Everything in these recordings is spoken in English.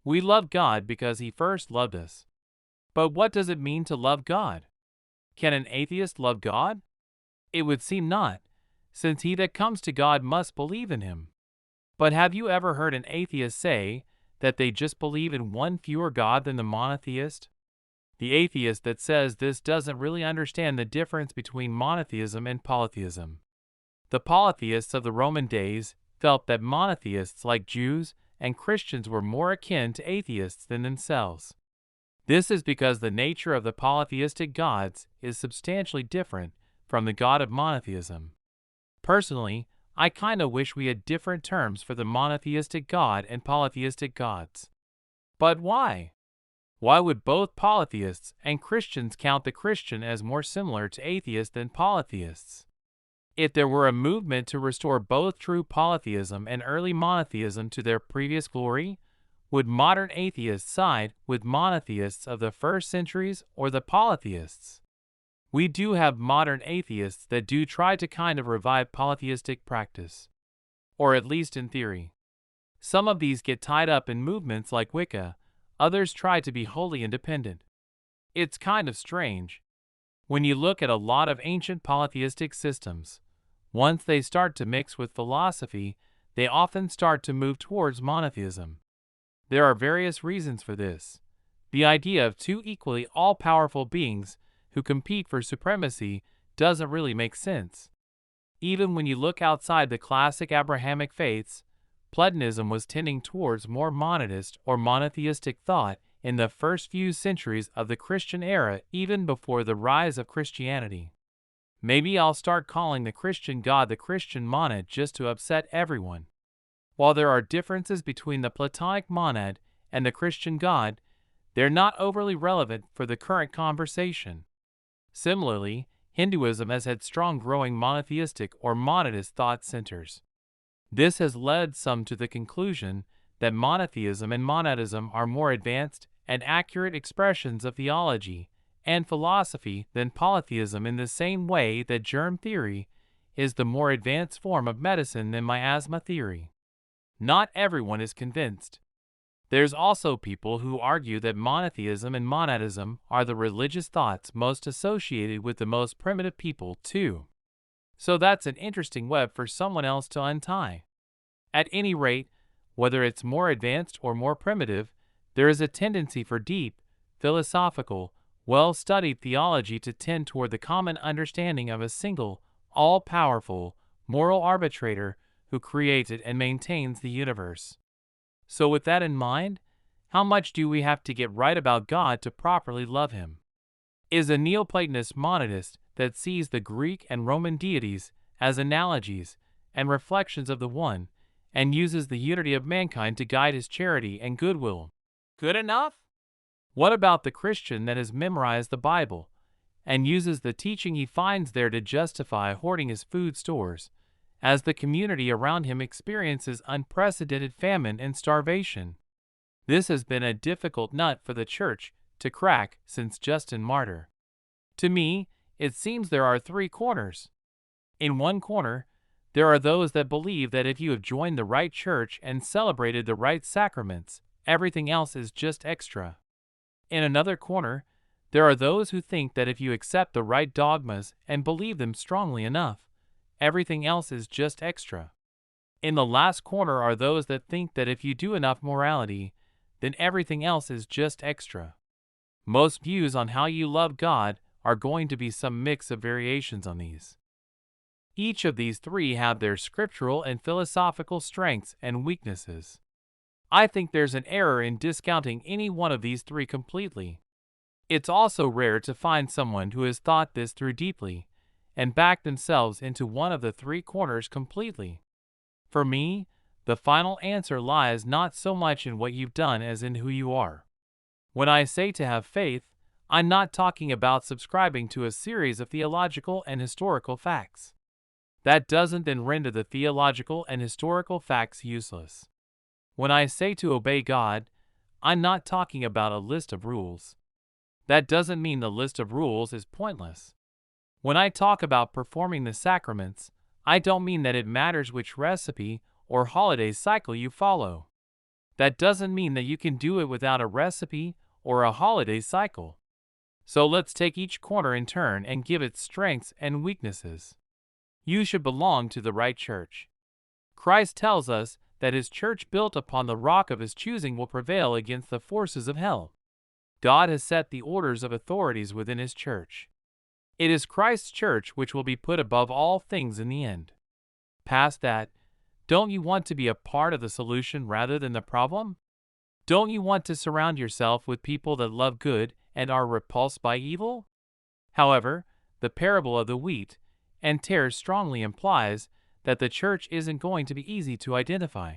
We love God because He first loved us. But what does it mean to love God? Can an atheist love God? It would seem not, since he that comes to God must believe in Him. But have you ever heard an atheist say that they just believe in one fewer God than the monotheist? The atheist that says this doesn't really understand the difference between monotheism and polytheism. The polytheists of the Roman days felt that monotheists like Jews and Christians were more akin to atheists than themselves. This is because the nature of the polytheistic gods is substantially different from the God of monotheism. Personally, I kinda wish we had different terms for the monotheistic God and polytheistic gods. But why? Why would both polytheists and Christians count the Christian as more similar to atheists than polytheists? If there were a movement to restore both true polytheism and early monotheism to their previous glory, would modern atheists side with monotheists of the first centuries or the polytheists? We do have modern atheists that do try to kind of revive polytheistic practice, or at least in theory. Some of these get tied up in movements like Wicca, others try to be wholly independent. It's kind of strange. When you look at a lot of ancient polytheistic systems, once they start to mix with philosophy, they often start to move towards monotheism. There are various reasons for this. The idea of two equally all-powerful beings who compete for supremacy doesn't really make sense. Even when you look outside the classic Abrahamic faiths, Platonism was tending towards more monadist or monotheistic thought in the first few centuries of the Christian era, even before the rise of Christianity. Maybe I'll start calling the Christian God the Christian monad just to upset everyone. While there are differences between the Platonic monad and the Christian God, they're not overly relevant for the current conversation. Similarly, Hinduism has had strong growing monotheistic or monadist thought centers. This has led some to the conclusion that monotheism and monadism are more advanced and accurate expressions of theology and philosophy than polytheism, in the same way that germ theory is the more advanced form of medicine than miasma theory. Not everyone is convinced. There's also people who argue that monotheism and monadism are the religious thoughts most associated with the most primitive people too. So that's an interesting web for someone else to untie. At any rate, whether it's more advanced or more primitive, there is a tendency for deep, philosophical, well-studied theology to tend toward the common understanding of a single, all-powerful, moral arbitrator who created and maintains the universe. So with that in mind, how much do we have to get right about God to properly love Him? Is a Neoplatonist monadist that sees the Greek and Roman deities as analogies and reflections of the one, and uses the unity of mankind to guide his charity and goodwill good enough? What about the Christian that has memorized the Bible and uses the teaching he finds there to justify hoarding his food stores, as the community around him experiences unprecedented famine and starvation? This has been a difficult nut for the Church to crack since Justin Martyr. To me, it seems there are three corners. In one corner, there are those that believe that if you have joined the right church and celebrated the right sacraments, everything else is just extra. In another corner, there are those who think that if you accept the right dogmas and believe them strongly enough, everything else is just extra. In the last corner are those that think that if you do enough morality, then everything else is just extra. Most views on how you love God are going to be some mix of variations on these. Each of these three have their scriptural and philosophical strengths and weaknesses. I think there's an error in discounting any one of these three completely. It's also rare to find someone who has thought this through deeply and backed themselves into one of the three corners completely. For me, the final answer lies not so much in what you've done as in who you are. When I say to have faith, I'm not talking about subscribing to a series of theological and historical facts. That doesn't then render the theological and historical facts useless. When I say to obey God, I'm not talking about a list of rules. That doesn't mean the list of rules is pointless. When I talk about performing the sacraments, I don't mean that it matters which recipe or holiday cycle you follow. That doesn't mean that you can do it without a recipe or a holiday cycle. So let's take each corner in turn and give it strengths and weaknesses. You should belong to the right church. Christ tells us that his church built upon the rock of his choosing will prevail against the forces of hell. God has set the orders of authorities within his church. It is Christ's church which will be put above all things in the end. Past that, don't you want to be a part of the solution rather than the problem? Don't you want to surround yourself with people that love good and are repulsed by evil? However, the parable of the wheat and tares strongly implies that the church isn't going to be easy to identify.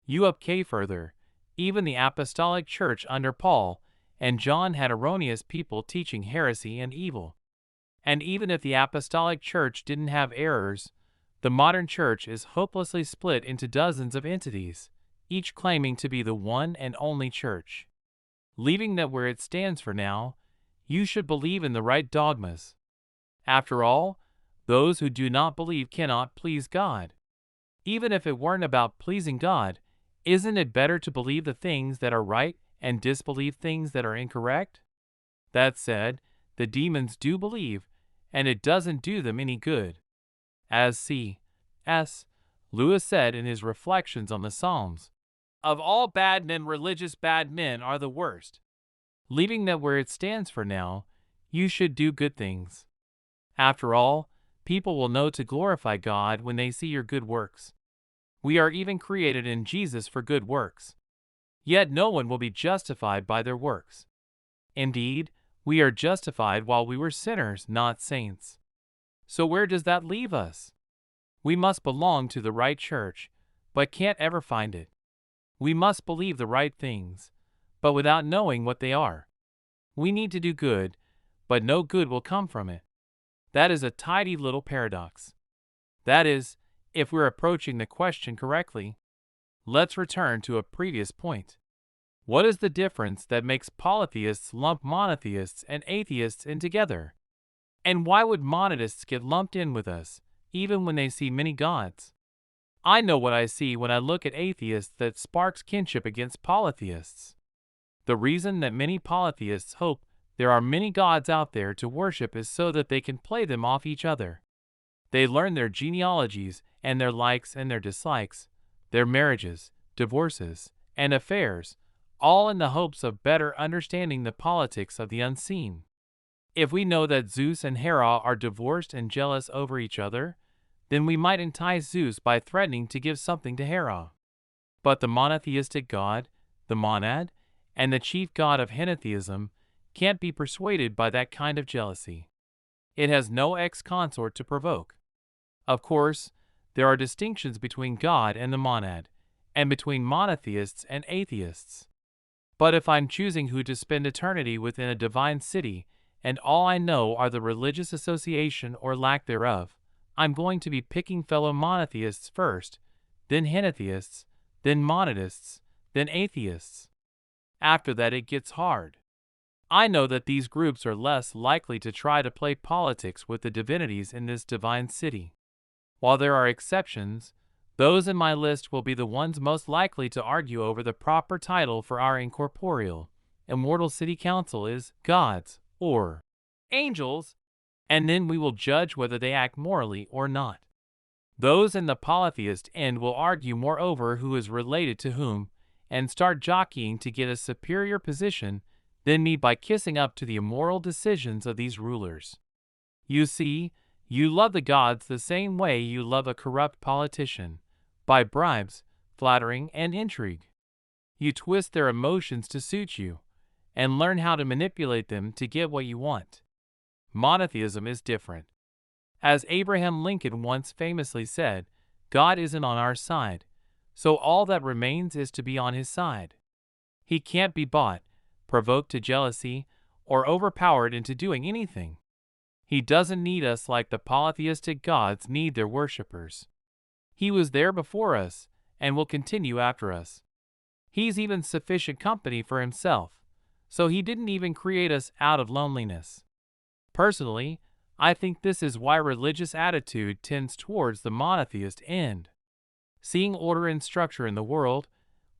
U.K. further, even the apostolic church under Paul and John had erroneous people teaching heresy and evil. And even if the apostolic church didn't have errors, the modern church is hopelessly split into dozens of entities, each claiming to be the one and only church. Leaving that where it stands for now, you should believe in the right dogmas. After all, those who do not believe cannot please God. Even if it weren't about pleasing God, isn't it better to believe the things that are right and disbelieve things that are incorrect? That said, the demons do believe, and it doesn't do them any good. As C.S. Lewis said in his reflections on the Psalms, "Of all bad men, religious bad men are the worst." Leaving that where it stands for now, you should do good things. After all, people will know to glorify God when they see your good works. We are even created in Jesus for good works. Yet no one will be justified by their works. Indeed, we are justified while we were sinners, not saints. So where does that leave us? We must belong to the right church, but can't ever find it. We must believe the right things, but without knowing what they are. We need to do good, but no good will come from it. That is a tidy little paradox. That is, if we're approaching the question correctly. Let's return to a previous point. What is the difference that makes polytheists lump monotheists and atheists in together? And why would monadists get lumped in with us, even when they see many gods? I know what I see when I look at atheists that sparks kinship against polytheists. The reason that many polytheists hope there are many gods out there to worship is so that they can play them off each other. They learn their genealogies and their likes and their dislikes, their marriages, divorces, and affairs, all in the hopes of better understanding the politics of the unseen. If we know that Zeus and Hera are divorced and jealous over each other, then we might entice Zeus by threatening to give something to Hera. But the monotheistic god, the monad, and the chief god of henotheism can't be persuaded by that kind of jealousy. It has no ex-consort to provoke. Of course, there are distinctions between God and the monad, and between monotheists and atheists. But if I'm choosing who to spend eternity within a divine city, and all I know are the religious association or lack thereof, I'm going to be picking fellow monotheists first, then henotheists, then monadists, then atheists. After that it gets hard. I know that these groups are less likely to try to play politics with the divinities in this divine city. While there are exceptions, those in my list will be the ones most likely to argue over the proper title for our incorporeal, immortal city council is gods or angels, and then we will judge whether they act morally or not. Those in the polytheist end will argue moreover who is related to whom, and start jockeying to get a superior position than me by kissing up to the immoral decisions of these rulers. You see, you love the gods the same way you love a corrupt politician, by bribes, flattering, and intrigue. You twist their emotions to suit you, and learn how to manipulate them to get what you want. Monotheism is different. As Abraham Lincoln once famously said, God isn't on our side, so all that remains is to be on his side. He can't be bought, provoked to jealousy, or overpowered into doing anything. He doesn't need us like the polytheistic gods need their worshippers. He was there before us, and will continue after us. He's even sufficient company for himself, so he didn't even create us out of loneliness. Personally, I think this is why religious attitude tends towards the monotheist end. Seeing order and structure in the world,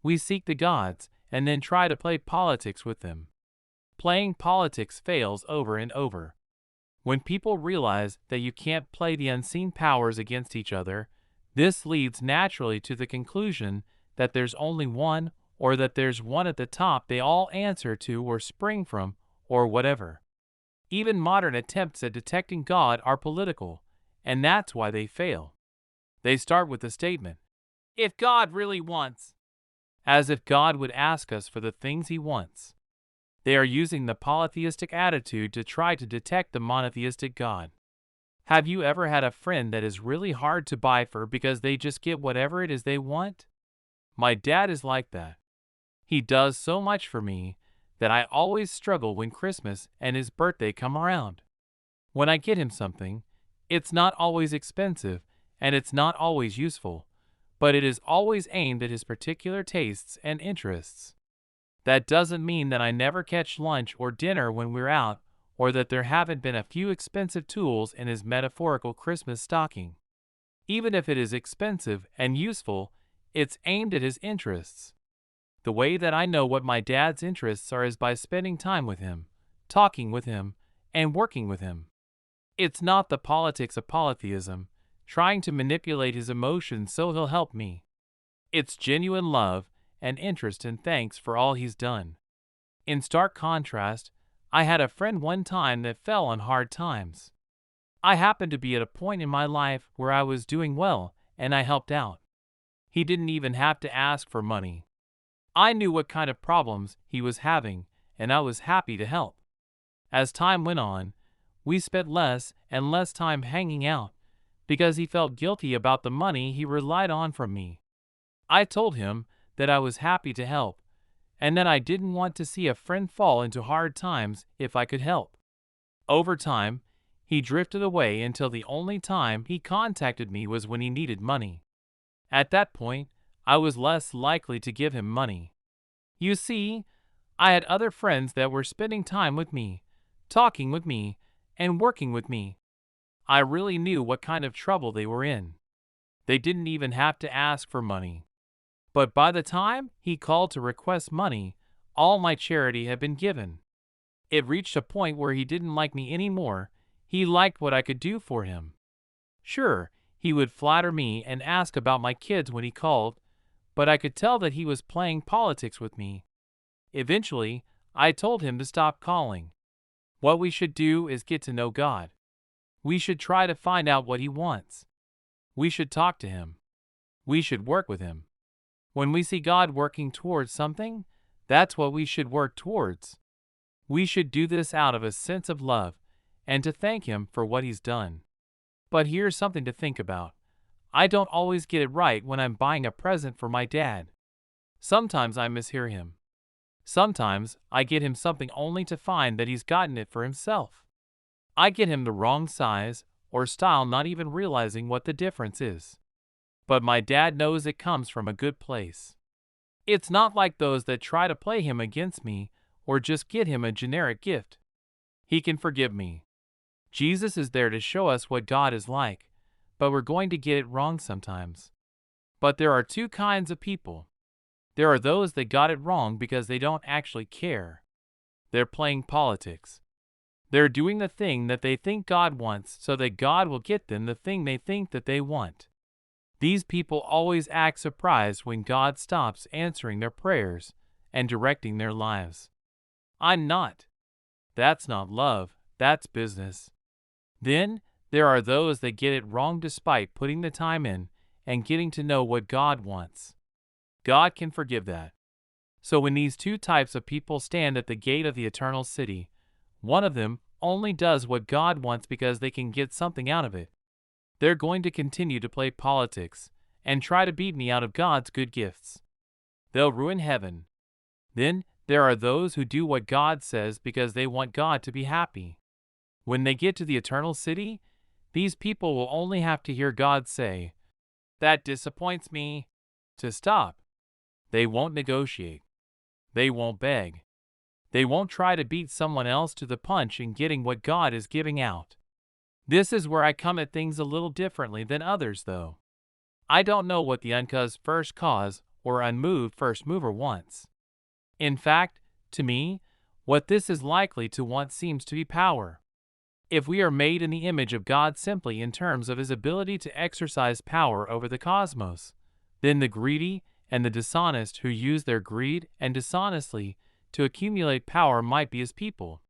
We seek the gods and then try to play politics with them. Playing politics fails over and over. When people realize that you can't play the unseen powers against each other, this leads naturally to the conclusion that there's only one, or that there's one at the top they all answer to or spring from, or whatever. Even modern attempts at detecting God are political, and that's why they fail. They start with the statement, "If God really wants," as if God would ask us for the things he wants. They are using the polytheistic attitude to try to detect the monotheistic God. Have you ever had a friend that is really hard to buy for because they just get whatever it is they want? My dad is like that. He does so much for me that I always struggle when Christmas and his birthday come around. When I get him something, it's not always expensive and it's not always useful, but it is always aimed at his particular tastes and interests. That doesn't mean that I never catch lunch or dinner when we're out, or that there haven't been a few expensive tools in his metaphorical Christmas stocking. Even if it is expensive and useful, it's aimed at his interests. The way that I know what my dad's interests are is by spending time with him, talking with him, and working with him. It's not the politics of polytheism, trying to manipulate his emotions so he'll help me. It's genuine love and interest and thanks for all he's done. In stark contrast, I had a friend one time that fell on hard times. I happened to be at a point in my life where I was doing well and I helped out. He didn't even have to ask for money. I knew what kind of problems he was having and I was happy to help. As time went on, we spent less and less time hanging out because he felt guilty about the money he relied on from me. I told him that I was happy to help, and that I didn't want to see a friend fall into hard times if I could help. Over time, he drifted away until the only time he contacted me was when he needed money. At that point, I was less likely to give him money. You see, I had other friends that were spending time with me, talking with me, and working with me. I really knew what kind of trouble they were in. They didn't even have to ask for money. But by the time he called to request money, all my charity had been given. It reached a point where he didn't like me anymore. He liked what I could do for him. Sure, he would flatter me and ask about my kids when he called, but I could tell that he was playing politics with me. Eventually, I told him to stop calling. What we should do is get to know God. We should try to find out what he wants. We should talk to him. We should work with him. When we see God working towards something, that's what we should work towards. We should do this out of a sense of love and to thank him for what he's done. But here's something to think about. I don't always get it right when I'm buying a present for my dad. Sometimes I mishear him. Sometimes I get him something only to find that he's gotten it for himself. I get him the wrong size or style, not even realizing what the difference is. But my dad knows it comes from a good place. It's not like those that try to play him against me or just get him a generic gift. He can forgive me. Jesus is there to show us what God is like, but we're going to get it wrong sometimes. But there are two kinds of people. There are those that got it wrong because they don't actually care. They're playing politics. They're doing the thing that they think God wants so that God will get them the thing they think that they want. These people always act surprised when God stops answering their prayers and directing their lives. I'm not. That's not love, that's business. Then there are those that get it wrong despite putting the time in and getting to know what God wants. God can forgive that. So when these two types of people stand at the gate of the eternal city, one of them only does what God wants because they can get something out of it. They're going to continue to play politics and try to beat me out of God's good gifts. They'll ruin heaven. Then there are those who do what God says because they want God to be happy. When they get to the eternal city, these people will only have to hear God say, "That disappoints me," to stop. They won't negotiate. They won't beg. They won't try to beat someone else to the punch in getting what God is giving out. This is where I come at things a little differently than others, though. I don't know what the uncau's first cause or unmoved first mover wants. In fact, to me, what this is likely to want seems to be power. If we are made in the image of God simply in terms of his ability to exercise power over the cosmos, then the greedy and the dishonest who use their greed and dishonestly to accumulate power might be his people.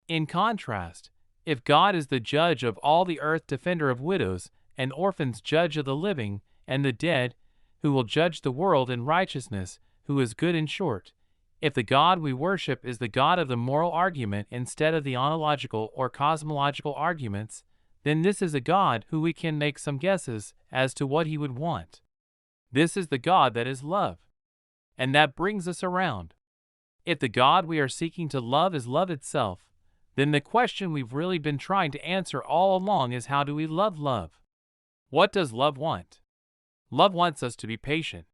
In contrast, if God is the judge of all the earth, defender of widows and orphans, judge of the living and the dead, who will judge the world in righteousness, who is good, in short, if the God we worship is the God of the moral argument instead of the ontological or cosmological arguments, then this is a God who we can make some guesses as to what he would want. This is the God that is love. And that brings us around. If the God we are seeking to love is love itself, then the question we've really been trying to answer all along is, how do we love love? What does love want? Love wants us to be patient.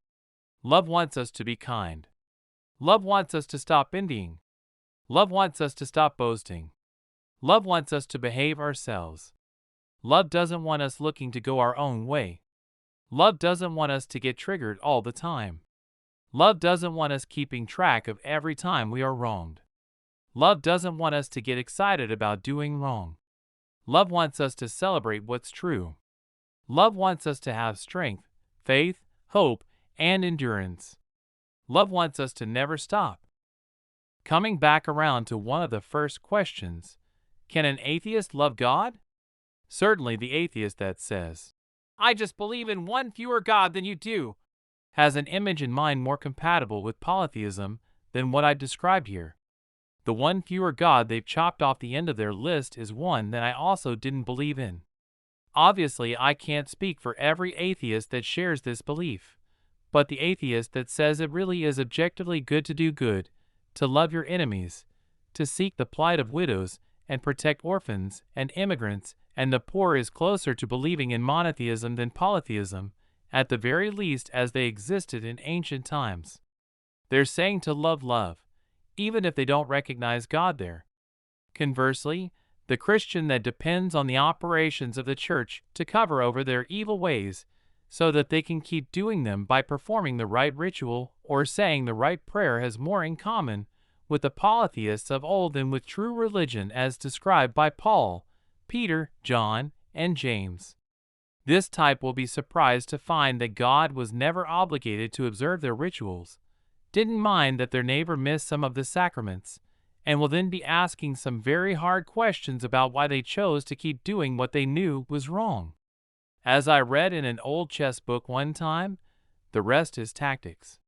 Love wants us to be kind. Love wants us to stop envying. Love wants us to stop boasting. Love wants us to behave ourselves. Love doesn't want us looking to go our own way. Love doesn't want us to get triggered all the time. Love doesn't want us keeping track of every time we are wronged. Love doesn't want us to get excited about doing wrong. Love wants us to celebrate what's true. Love wants us to have strength, faith, hope, and endurance. Love wants us to never stop. Coming back around to one of the first questions, can an atheist love God? Certainly the atheist that says, "I just believe in one fewer God than you do," has an image in mind more compatible with polytheism than what I described here. The one fewer God they've chopped off the end of their list is one that I also didn't believe in. Obviously, I can't speak for every atheist that shares this belief, but the atheist that says it really is objectively good to do good, to love your enemies, to seek the plight of widows and protect orphans and immigrants and the poor is closer to believing in monotheism than polytheism, at the very least as they existed in ancient times. They're saying to love love, even if they don't recognize God there. Conversely, the Christian that depends on the operations of the church to cover over their evil ways so that they can keep doing them by performing the right ritual or saying the right prayer has more in common with the polytheists of old than with true religion as described by Paul, Peter, John, and James. This type will be surprised to find that God was never obligated to observe their rituals, didn't mind that their neighbor missed some of the sacraments, and will then be asking some very hard questions about why they chose to keep doing what they knew was wrong. As I read in an old chess book one time, the rest is tactics.